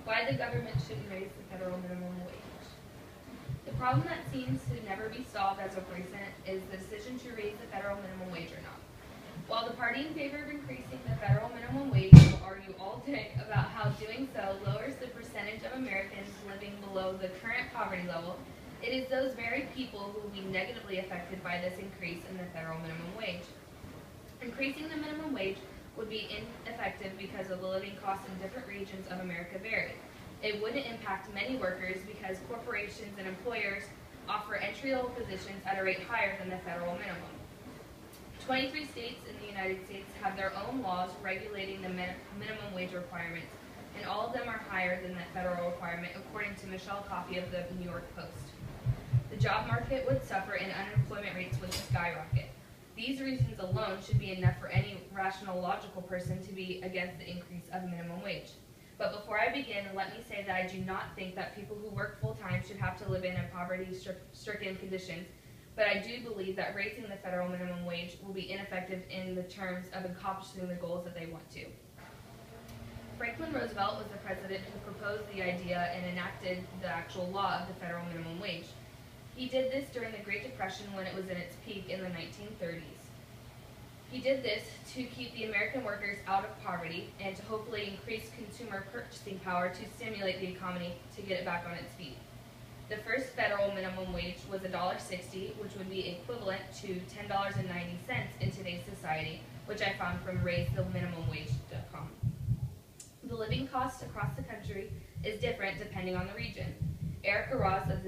why the government shouldn't raise the federal minimum wage. The problem that seems to never be solved as of recent is the decision to raise the federal minimum wage or not. While the party in favor of increasing the federal minimum wage will argue all day about how doing so lowers the percentage of Americans living below the current poverty level, it is those very people who will be negatively affected by this increase in the federal minimum wage. Increasing the minimum wage would be ineffective because the living costs in different regions of America vary. It wouldn't impact many workers because corporations and employers offer entry-level positions at a rate higher than the federal minimum. 23 states in the United States have their own laws regulating the minimum wage requirements, and all of them are higher than the federal requirement, according to Michelle Coffey of the New York Post. The job market would suffer and unemployment rates would skyrocket. These reasons alone should be enough for any rational, logical person to be against the increase of minimum wage. But before I begin, let me say that I do not think that people who work full-time should have to live in poverty-stricken conditions, but I do believe that raising the federal minimum wage will be ineffective in the terms of accomplishing the goals that they want to. Franklin Roosevelt was the president who proposed the idea and enacted the actual law of the federal minimum wage. He did this during the Great Depression when it was in its peak in the 1930s. He did this to keep the American workers out of poverty and to hopefully increase consumer purchasing power to stimulate the economy to get it back on its feet. The first federal minimum wage was $1.60, which would be equivalent to $10.90 in today's society, which I found from RaiseTheMinimumWage.com. The living cost across the country is different depending on the region. Erica Ross of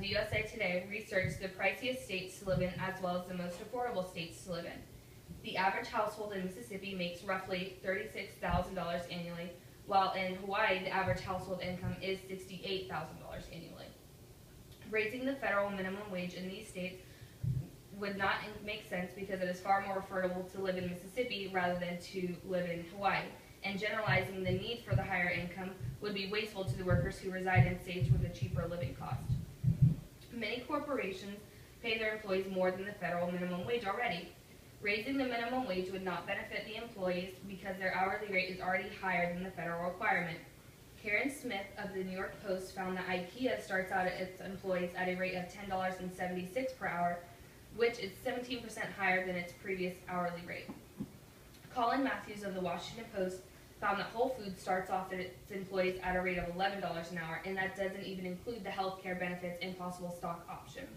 the USA Today researched the priciest states to live in as well as the most affordable states to live in. The average household in Mississippi makes roughly $36,000 annually, while in Hawaii the average household income is $68,000 annually. Raising the federal minimum wage in these states would not make sense because it is far more affordable to live in Mississippi rather than to live in Hawaii, and generalizing the need for the higher income would be wasteful to the workers who reside in states with a cheaper living cost. Many corporations pay their employees more than the federal minimum wage already. Raising the minimum wage would not benefit the employees because their hourly rate is already higher than the federal requirement. Karen Smith of the New York Post found that IKEA starts out at its employees at a rate of $10.76 per hour, which is 17% higher than its previous hourly rate. Colin Matthews of the Washington Post found that Whole Foods starts off at its employees at a rate of $11 an hour, and that doesn't even include the health care benefits and possible stock options.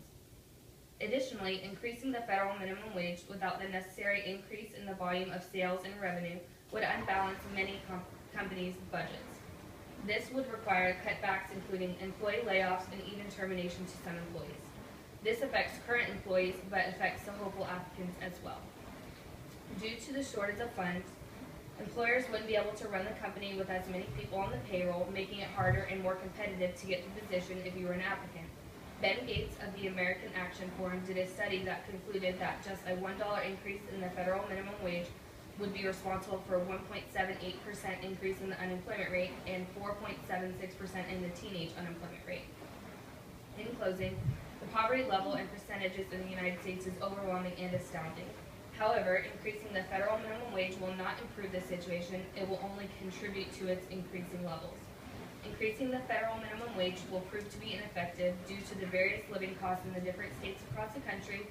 Additionally, increasing the federal minimum wage without the necessary increase in the volume of sales and revenue would unbalance many companies' budgets. This would require cutbacks including employee layoffs and even termination to some employees. This affects current employees, but affects the hopeful applicants as well. Due to the shortage of funds, employers wouldn't be able to run the company with as many people on the payroll, making it harder and more competitive to get the position if you were an applicant. Ben Gates of the American Action Forum did a study that concluded that just a $1 increase in the federal minimum wage would be responsible for a 1.78% increase in the unemployment rate and 4.76% in the teenage unemployment rate. In closing, the poverty level and percentages in the United States is overwhelming and astounding. However, increasing the federal minimum wage will not improve the situation, it will only contribute to its increasing levels. Increasing the federal minimum wage will prove to be ineffective due to the various living costs in the different states across the country,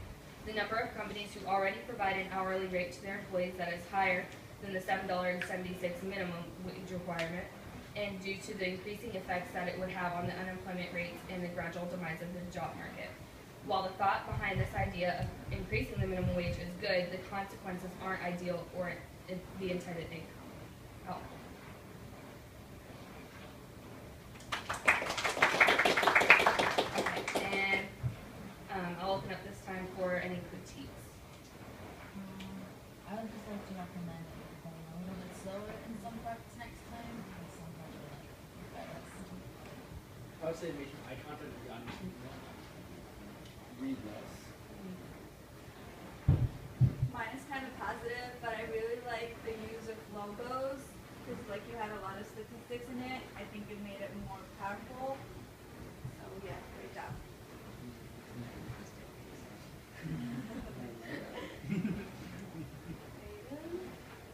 the number of companies who already provide an hourly rate to their employees that is higher than the $7.76 minimum wage requirement, and due to the increasing effects that it would have on the unemployment rates and the gradual demise of the job market. While the thought behind this idea of increasing the minimum wage is good, the consequences aren't ideal or the intended income. Okay, and I'll open up this time for any critiques. I would just like to recommend it going a little bit slower in some parts next time, and some parts are like fast. I would say make eye contact with the audience more. Read less. Mine is kind of positive, but I really like the use of logos because, like, you had a lot of statistics in it. I think it made it more powerful. So yeah, great job.